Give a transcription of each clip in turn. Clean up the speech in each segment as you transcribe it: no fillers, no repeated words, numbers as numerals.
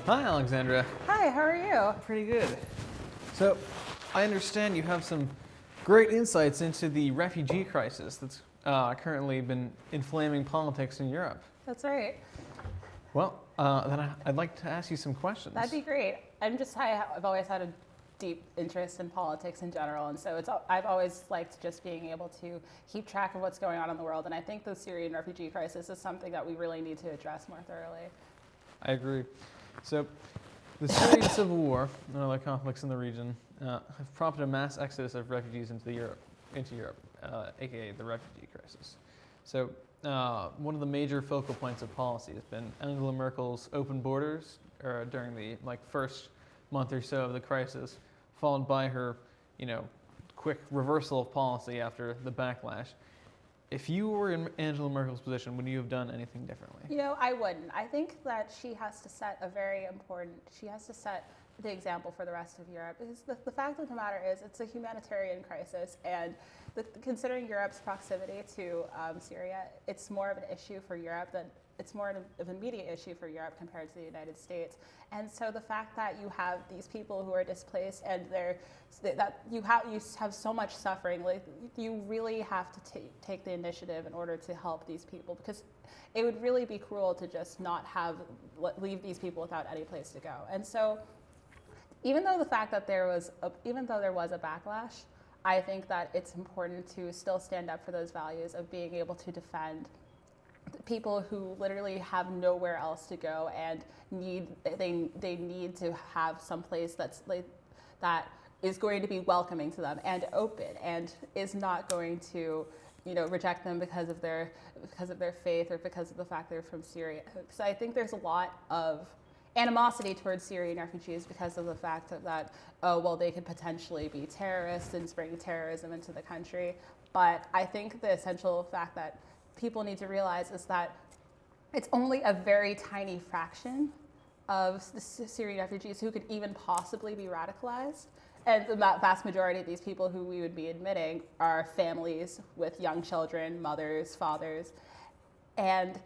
Hi, Alexandra. Hi, how are you? Pretty good. So, I understand you have some great insights into the refugee crisis that's currently been inflaming politics in Europe. That's right. Well, then I'd like to ask you some questions. That'd be great. I've always had a deep interest in politics in general, and so I've always liked just being able to keep track of what's going on in the world, and I think the Syrian refugee crisis is something that we really need to address more thoroughly. I agree. So, the Syrian civil war and other conflicts in the region have prompted a mass exodus of refugees into Europe, aka the refugee crisis. So, one of the major focal points of policy has been Angela Merkel's open borders during the first month or so of the crisis, followed by her, quick reversal of policy after the backlash. If you were in Angela Merkel's position, would you have done anything differently? I wouldn't. I think that she has to set the example for the rest of Europe. Because the fact of the matter is it's a humanitarian crisis, and considering Europe's proximity to Syria, it's more of an issue for Europe it's more of an immediate issue for Europe compared to the United States. And so the fact that you have these people who are displaced and you have so much suffering, you really have to take the initiative in order to help these people, because it would really be cruel to just not leave these people without any place to go. And so even though there was a backlash, I think that it's important to still stand up for those values of being able to defend people who literally have nowhere else to go and they need to have some place that is going to be welcoming to them and open and is not going to reject them because of their faith or because of the fact they're from Syria. So I think there's a lot of animosity towards Syrian refugees because of the fact that they could potentially be terrorists and bring terrorism into the country. But I think the essential fact that people need to realize is that it's only a very tiny fraction of the Syrian refugees who could even possibly be radicalized. And the vast majority of these people who we would be admitting are families with young children, mothers, fathers. And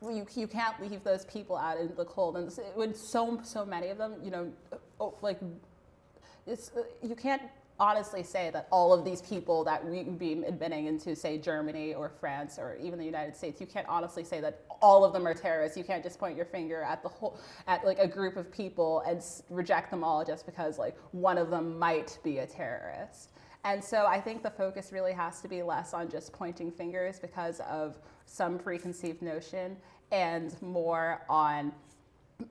you can't leave those people out in the cold. And with so many of them, you can't honestly say that all of these people that we would be admitting into, say, Germany or France or even the United States, you can't honestly say that all of them are terrorists. You can't just point your finger at a group of people and reject them all just because one of them might be a terrorist. And so I think the focus really has to be less on just pointing fingers because of some preconceived notion and more on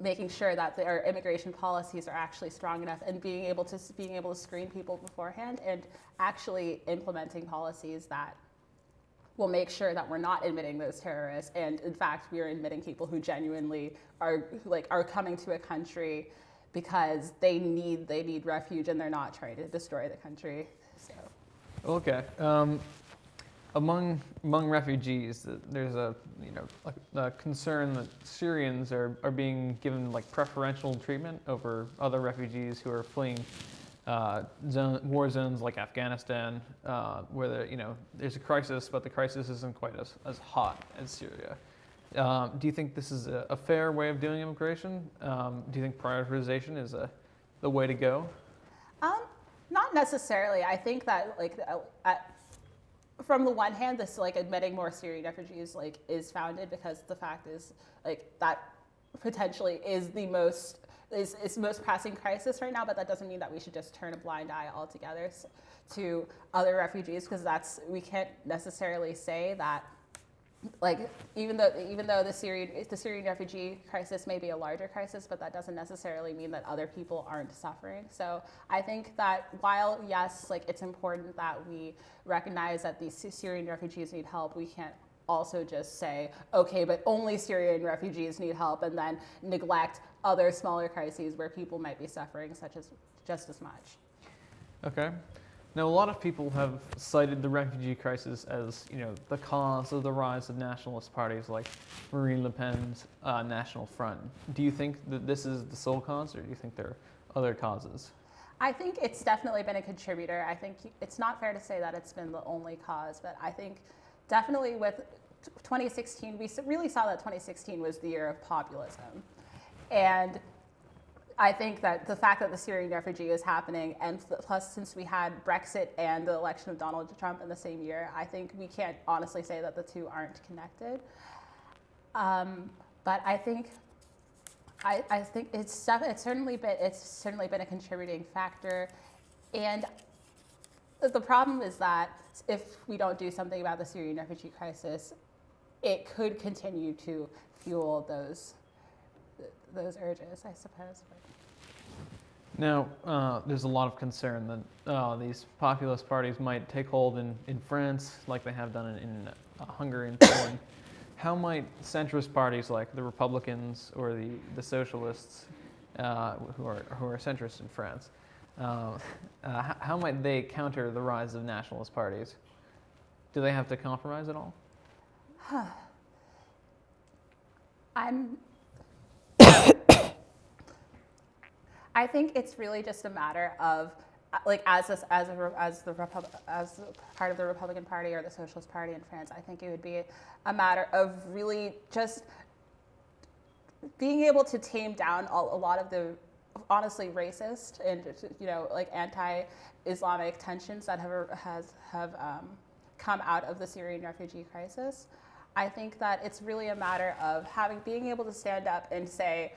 making sure that their immigration policies are actually strong enough and being able to screen people beforehand and actually implementing policies that will make sure that we're not admitting those terrorists, and in fact we are admitting people who genuinely are coming to a country because they need refuge and they're not trying to destroy the country. So. Okay. Among refugees, there's a concern that Syrians are being given preferential treatment over other refugees who are fleeing war zones like Afghanistan, where there's a crisis, but the crisis isn't quite as hot as Syria. Do you think this is a fair way of doing immigration? Do you think prioritization is the way to go? Not necessarily. I think that from the one hand, this admitting more Syrian refugees is founded because the fact is that potentially is the most pressing crisis right now. But that doesn't mean that we should just turn a blind eye altogether to other refugees, because we can't necessarily say that even though the Syrian refugee crisis may be a larger crisis, but that doesn't necessarily mean that other people aren't suffering. So I think that while yes, it's important that we recognize that these Syrian refugees need help, we can't also just say, okay, but only Syrian refugees need help, and then neglect other smaller crises where people might be suffering just as much. Okay. Now, a lot of people have cited the refugee crisis as, the cause of the rise of nationalist parties like Marine Le Pen's National Front. Do you think that this is the sole cause, or do you think there are other causes? I think it's definitely been a contributor. I think it's not fair to say that it's been the only cause, but I think definitely with 2016, we really saw that 2016 was the year of populism. And I think that the fact that the Syrian refugee is happening, and plus since we had Brexit and the election of Donald Trump in the same year, I think we can't honestly say that the two aren't connected. But I think it's certainly been a contributing factor, and the problem is that if we don't do something about the Syrian refugee crisis, it could continue to fuel those urges, I suppose. Now, there's a lot of concern that these populist parties might take hold in France, like they have done in Hungary and Poland. How might centrist parties like the Republicans or the Socialists, who are centrist in France, how might they counter the rise of nationalist parties? Do they have to compromise at all? I think it's really just a matter of, like, as part of the Republican Party or the Socialist Party in France, I think it would be a matter of really just being able to tame down a lot of the honestly racist and like anti-Islamic tensions that have come out of the Syrian refugee crisis. I think that it's really a matter of being able to stand up and say,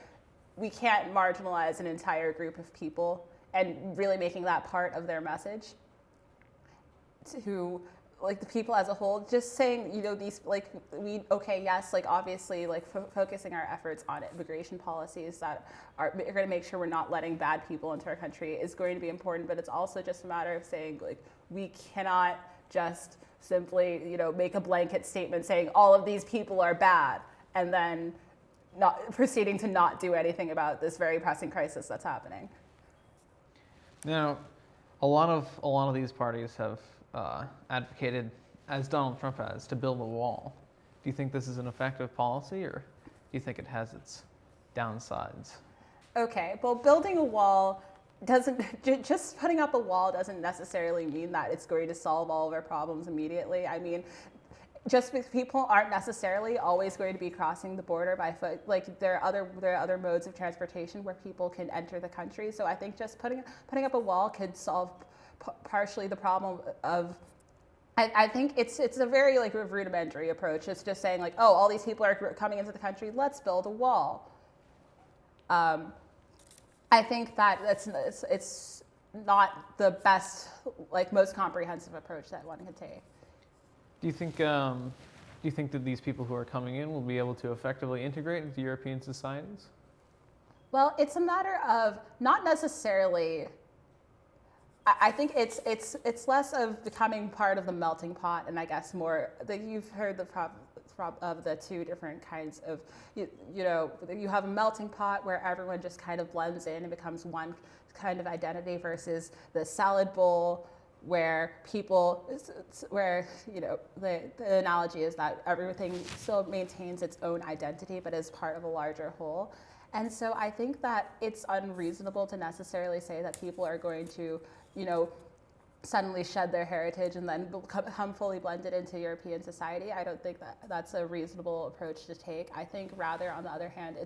we can't marginalize an entire group of people, and really making that part of their message to, like, the people as a whole, just saying, these, like, yes, like, obviously, like, focusing our efforts on immigration policies that are going to make sure we're not letting bad people into our country is going to be important, but it's also just a matter of saying, like, we cannot just simply, make a blanket statement saying all of these people are bad, and then not proceeding to not do anything about this very pressing crisis that's happening. Now, a lot of these parties have advocated, as Donald Trump has, to build a wall. Do you think this is an effective policy, or do you think it has its downsides? Okay, well, building a wall just putting up a wall doesn't necessarily mean that it's going to solve all of our problems immediately. I mean, just because people aren't necessarily always going to be crossing the border by foot. Like, there are other modes of transportation where people can enter the country. So I think just putting up a wall could solve partially the problem of. I think it's a very, like, rudimentary approach. It's just saying, like, oh, all these people are coming into the country, let's build a wall. I think that it's not the best, like, most comprehensive approach that one could take. Do you think that these people who are coming in will be able to effectively integrate into European societies? Well, it's a matter of not necessarily. I think it's less of becoming part of the melting pot, and I guess more that you've heard of the two different kinds of, you have a melting pot where everyone just kind of blends in and becomes one kind of identity, versus the salad bowl where the analogy is that everything still maintains its own identity but is part of a larger whole. And so I think that it's unreasonable to necessarily say that people are going to, suddenly shed their heritage and then become fully blended into European society. I don't think that that's a reasonable approach to take. I think rather, on the other hand,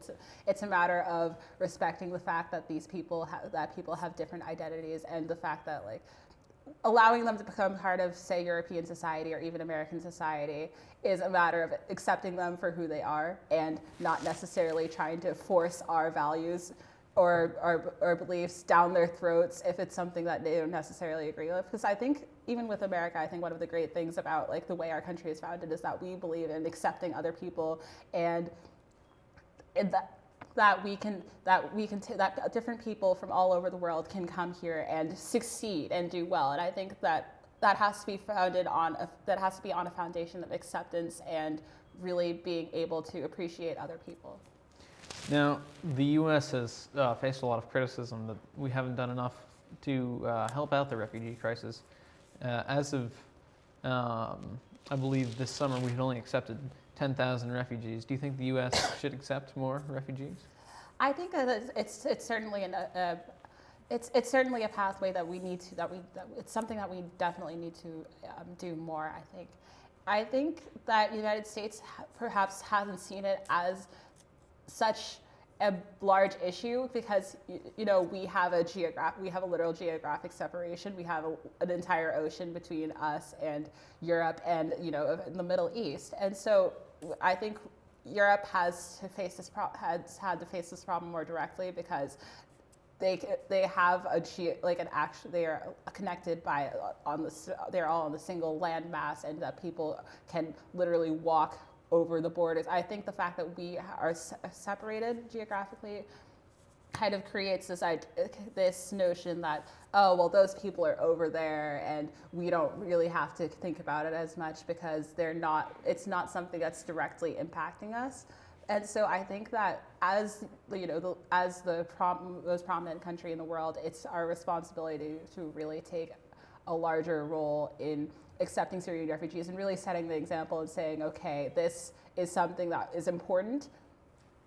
it's a matter of respecting the fact that people have different identities, and the fact that, like, allowing them to become part of, say, European society or even American society is a matter of accepting them for who they are, and not necessarily trying to force our values or beliefs down their throats if it's something that they don't necessarily agree with. Because I think even with America, I think one of the great things about, like, the way our country is founded is that we believe in accepting other people, and that different people from all over the world can come here and succeed and do well. And I think that has to be on a foundation of acceptance and really being able to appreciate other people. Now, the U.S. has faced a lot of criticism that we haven't done enough to help out the refugee crisis. As of, I believe, this summer, we had only accepted 10,000 refugees. Do you think the U.S. should accept more refugees? I think that it's certainly it's certainly a pathway that we need to it's something that we definitely need to do more. I think that the United States perhaps hasn't seen it as such a large issue because we have a literal geographic separation. We have an entire ocean between us and Europe and the Middle East, and so I think Europe has had to face this problem more directly because they have they are connected by they're all on the single land mass, and that people can literally walk over the borders. I think the fact that we are separated geographically kind of creates this notion that, oh, well, those people are over there and we don't really have to think about it as much because it's not something that's directly impacting us. And so I think that as the most prominent country in the world, it's our responsibility to really take a larger role in accepting Syrian refugees and really setting the example and saying, okay, this is something that is important.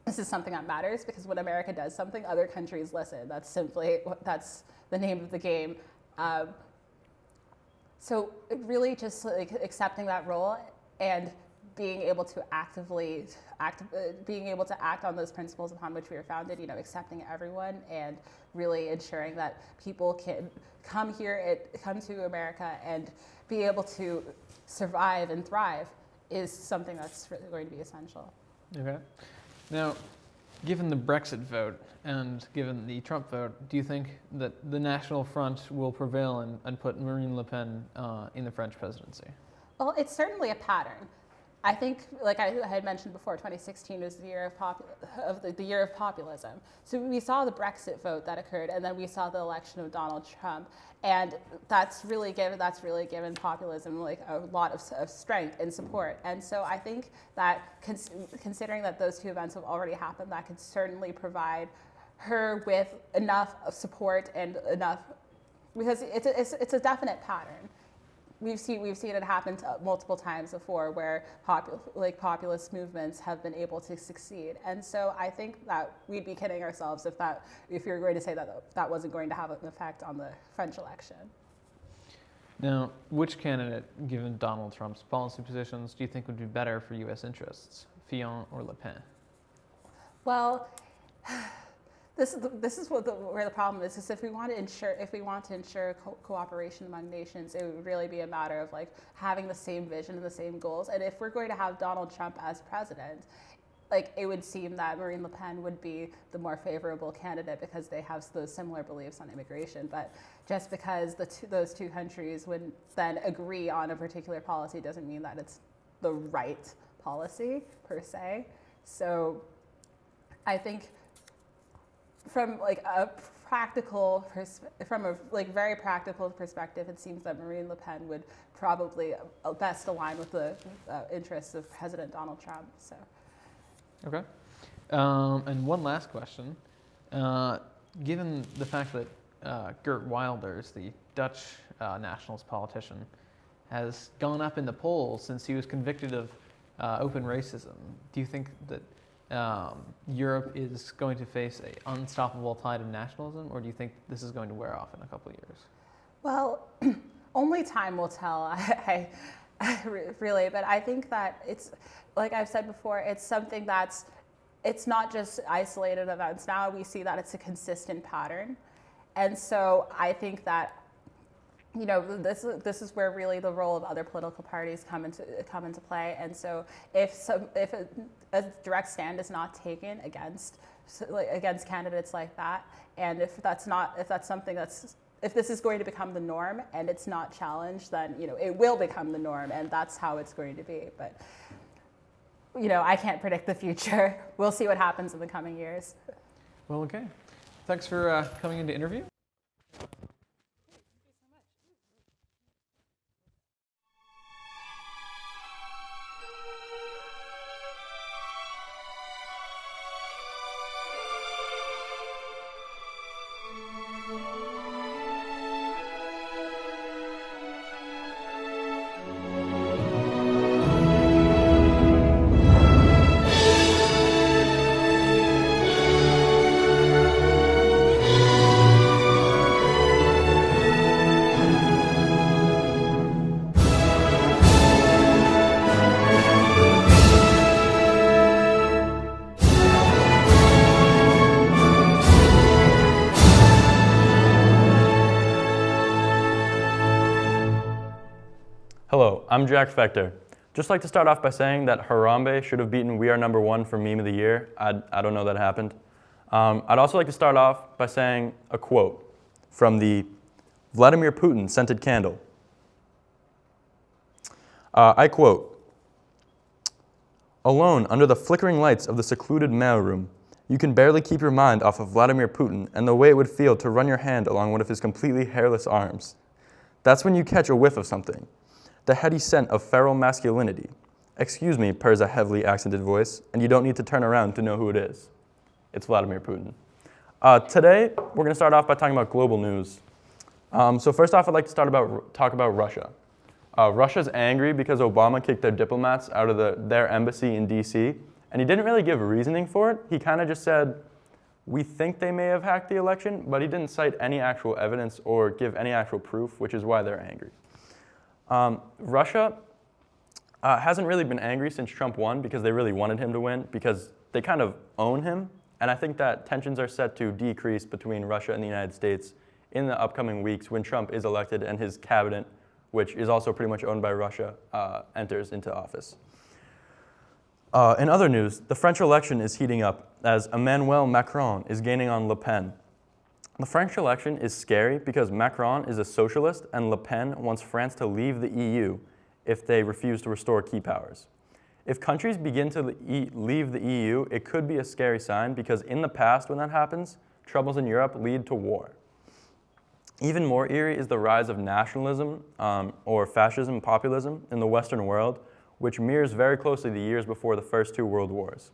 This is something that matters, because when America does something, other countries listen. That's the name of the game. So really just accepting that role and being able to act on those principles upon which we are founded, accepting everyone and really ensuring that people can come to America and be able to survive and thrive is something that's really going to be essential. Okay. Now, given the Brexit vote and given the Trump vote, do you think that the National Front will prevail and put Marine Le Pen in the French presidency? Well, it's certainly a pattern. I think, like I had mentioned before, 2016 was the year the year of populism. So we saw the Brexit vote that occurred, and then we saw the election of Donald Trump, and that's really given populism a lot of strength and support. And so I think that considering that those two events have already happened, that could certainly provide her with enough support and enough, because it's a definite pattern. We've seen it happen multiple times before, where populist movements have been able to succeed, and so I think that we'd be kidding ourselves if you're going to say that wasn't going to have an effect on the French election. Now, which candidate, given Donald Trump's policy positions, do you think would be better for U.S. interests, Fillon or Le Pen? Well, this is where the problem is. Is if we want to ensure cooperation among nations, it would really be a matter of having the same vision and the same goals. And if we're going to have Donald Trump as president, it would seem that Marine Le Pen would be the more favorable candidate because they have those similar beliefs on immigration. But just because those two countries would then agree on a particular policy doesn't mean that it's the right policy per se. So I think from a very practical perspective, it seems that Marine Le Pen would probably best align with the interests of President Donald Trump. So. Okay. And one last question. Given the fact that Geert Wilders, the Dutch nationalist politician, has gone up in the polls since he was convicted of open racism, do you think that Europe is going to face an unstoppable tide of nationalism, or do you think this is going to wear off in a couple of years? Well, only time will tell, really. But I think that it's, like I've said before, it's something it's not just isolated events. Now we see that it's a consistent pattern. And so I think that this is where really the role of other political parties come into play. And so if a direct stand is not taken against candidates like that, and if this is going to become the norm and it's not challenged, then it will become the norm, and that's how it's going to be. But I can't predict the future. We'll see what happens in the coming years. Well, okay. Thanks for coming in to interview. Hello, I'm Jack Fector. Just like to start off by saying that Harambe should have beaten We Are Number One for Meme of the Year. I don't know that happened. I'd also like to start off by saying a quote from the Vladimir Putin scented candle. I quote, "Alone under the flickering lights of the secluded mailroom, you can barely keep your mind off of Vladimir Putin and the way it would feel to run your hand along one of his completely hairless arms. That's when you catch a whiff of something. The heady scent of feral masculinity. Excuse me," purrs a heavily accented voice, and you don't need to turn around to know who it is. It's Vladimir Putin. Today, we're going to start off by talking about global news. So first off, I'd like to talk about Russia. Russia's angry because Obama kicked their diplomats out of their embassy in DC, and he didn't really give reasoning for it. He kind of just said, "We think they may have hacked the election," but he didn't cite any actual evidence or give any actual proof, which is why they're angry. Russia hasn't really been angry since Trump won because they really wanted him to win because they kind of own him. And I think that tensions are set to decrease between Russia and the United States in the upcoming weeks when Trump is elected and his cabinet, which is also pretty much owned by Russia, enters into office. In other news, the French election is heating up as Emmanuel Macron is gaining on Le Pen. The French election is scary because Macron is a socialist and Le Pen wants France to leave the EU if they refuse to restore key powers. If countries begin to leave the EU, it could be a scary sign because in the past when that happens, troubles in Europe lead to war. Even more eerie is the rise of nationalism or fascism, populism in the Western world, which mirrors very closely the years before the first two world wars.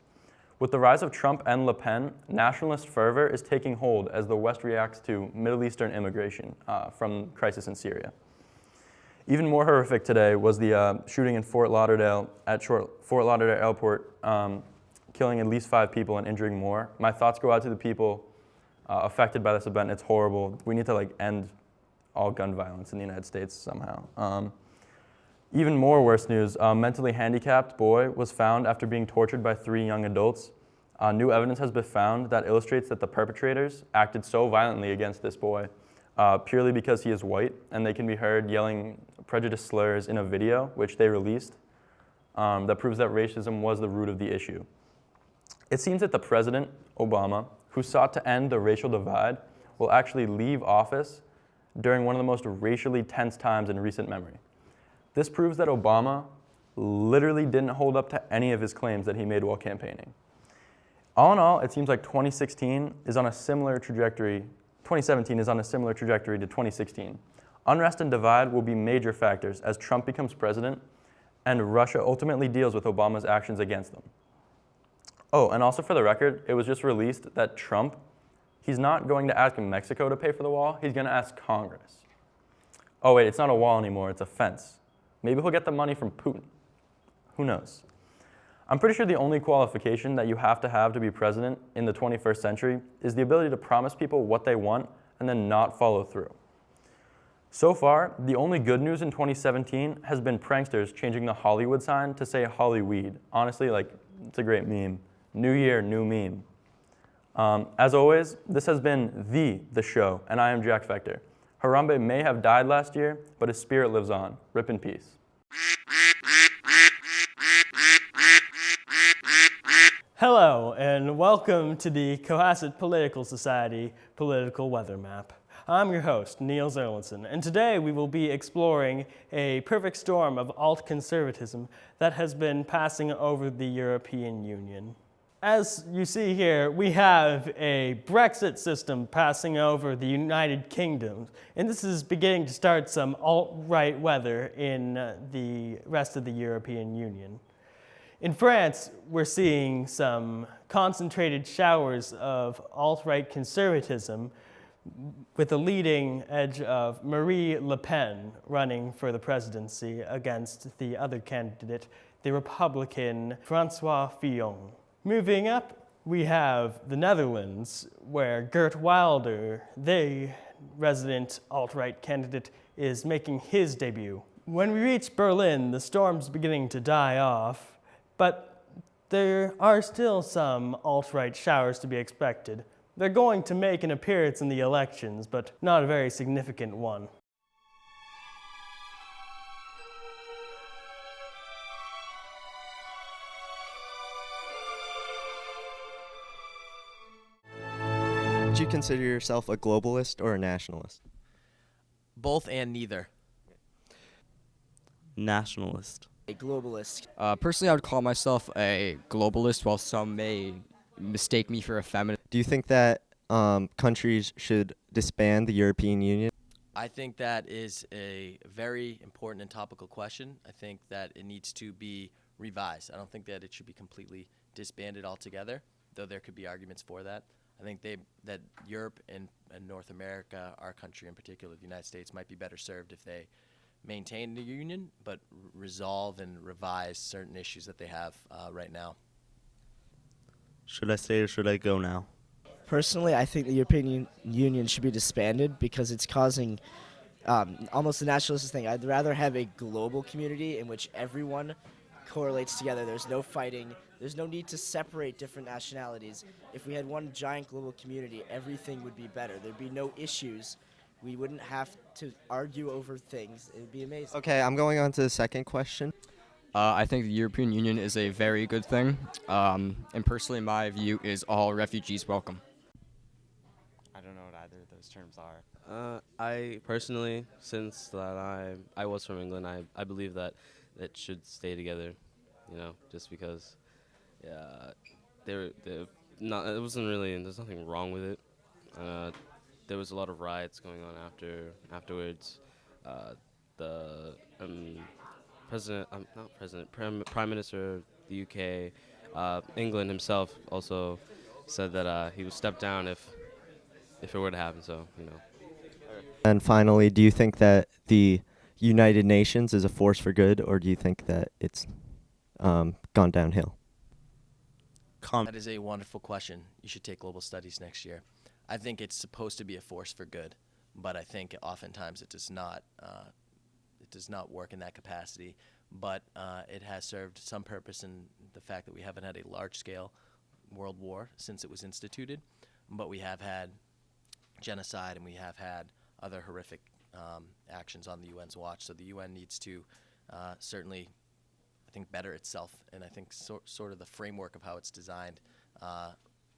With the rise of Trump and Le Pen, nationalist fervor is taking hold as the West reacts to Middle Eastern immigration from crisis in Syria. Even more horrific today was the shooting in Fort Lauderdale Airport, killing at least 5 people and injuring more. My thoughts go out to the people affected by this event. It's horrible. We need to end all gun violence in the United States somehow. Even more worse news, a mentally handicapped boy was found after being tortured by 3 young adults. New evidence has been found that illustrates that the perpetrators acted so violently against this boy purely because he is white, and they can be heard yelling prejudiced slurs in a video, which they released, that proves that racism was the root of the issue. It seems that the president, Obama, who sought to end the racial divide, will actually leave office during one of the most racially tense times in recent memory. This proves that Obama literally didn't hold up to any of his claims that he made while campaigning. All in all, it seems like 2017 is on a similar trajectory to 2016. Unrest and divide will be major factors as Trump becomes president and Russia ultimately deals with Obama's actions against them. Oh, and also for the record, it was just released that Trump, he's not going to ask Mexico to pay for the wall, he's going to ask Congress. Oh wait, it's not a wall anymore, it's a fence. Maybe he'll get the money from Putin. Who knows? I'm pretty sure the only qualification that you have to be president in the 21st century is the ability to promise people what they want and then not follow through. So far, the only good news in 2017 has been pranksters changing the Hollywood sign to say Hollyweed. Honestly, it's a great meme. New year, new meme. As always, this has been The Show, and I am Jack Fector. Harambe may have died last year, but his spirit lives on. Rip in peace. Hello, and welcome to the Cohasset Political Society Political Weather Map. I'm your host, Neil Zerlinson, and today we will be exploring a perfect storm of alt-conservatism that has been passing over the European Union. As you see here, we have a Brexit system passing over the United Kingdom, and this is beginning to start some alt-right weather in the rest of the European Union. In France, we're seeing some concentrated showers of alt-right conservatism with the leading edge of Marie Le Pen running for the presidency against the other candidate, the Republican François Fillon. Moving up, we have the Netherlands, where Geert Wilders, the resident alt-right candidate, is making his debut. When we reach Berlin, the storm's beginning to die off, but there are still some alt-right showers to be expected. They're going to make an appearance in the elections, but not a very significant one. you consider yourself a globalist or a nationalist? Both and neither. Nationalist. A globalist. Personally, I would call myself a globalist, while some may mistake me for a feminist. Do you think that countries should disband the European Union? I think that is a very important and topical question. I think that it needs to be revised. I don't think that it should be completely disbanded altogether, though there could be arguments for that. I think that Europe and North America, our country in particular, the United States, might be better served if they maintain the union, but resolve and revise certain issues that they have right now. Should I stay or should I go now? Personally, I think the European Union should be disbanded because it's causing almost a nationalist thing. I'd rather have a global community in which everyone correlates together. There's no fighting. There's no need to separate different nationalities. If we had one giant global community, everything would be better. There'd be no issues. We wouldn't have to argue over things. It would be amazing. Okay, I'm going on to the second question. I think the European Union is a very good thing, and personally, my view is all refugees welcome. I don't know what either of those terms are. I personally, since that I was from England, I believe that it should stay together, just because, they're not. It wasn't really. There's nothing wrong with it. There was a lot of riots going on afterwards. The Prime Minister of the UK, England himself also said that he would step down if it were to happen. So And finally, do you think that the United Nations is a force for good, or do you think that it's gone downhill? That is a wonderful question. You should take global studies next year. I think it's supposed to be a force for good, but I think oftentimes it does not. It does not work in that capacity. But it has served some purpose in the fact that we haven't had a large-scale world war since it was instituted, but we have had genocide and we have had other horrific actions on the UN's watch. So the UN needs to certainly, I think, better itself, and I think sort of the framework of how it's designed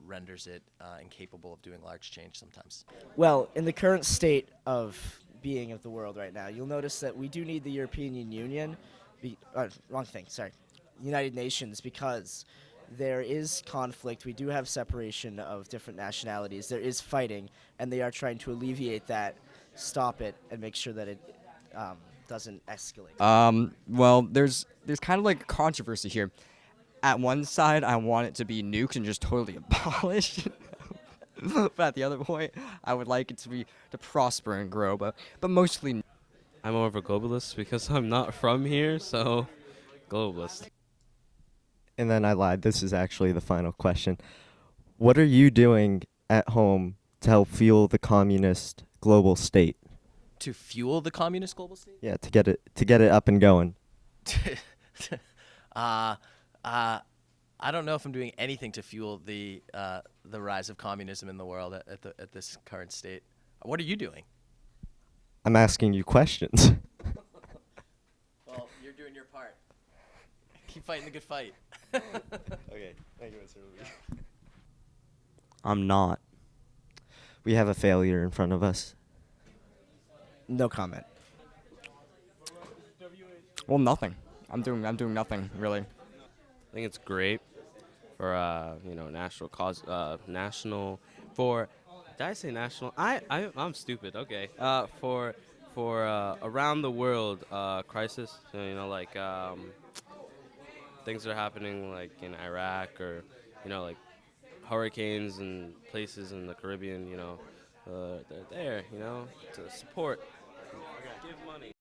renders it incapable of doing large change sometimes. Well, in the current state of being of the world right now, you'll notice that we do need the European Union. United Nations, because there is conflict. We do have separation of different nationalities. There is fighting, and they are trying to alleviate that, stop it, and make sure that it doesn't escalate. Well, there's kind of like a controversy here. At one side, I want it to be nuked and just totally abolished. But at the other point, I would like it to prosper and grow, but mostly. I'm more of a globalist because I'm not from here, so globalist. And then I lied. This is actually the final question. What are you doing at home to help fuel the communist global state? To fuel the communist global state? Yeah, to get it up and going. I don't know if I'm doing anything to fuel the rise of communism in the world at this current state. What are you doing? I'm asking you questions. Well, you're doing your part. Keep fighting the good fight. Okay, thank you, Mr. Lee. I'm not. We have a failure in front of us. No comment. Well, nothing. I'm doing nothing really. I think it's great for national cause, national for. Did I say national? I'm stupid. Okay. For around the world crisis. Things are happening like in Iraq or like hurricanes and places in the Caribbean. They're there. To support. Give money.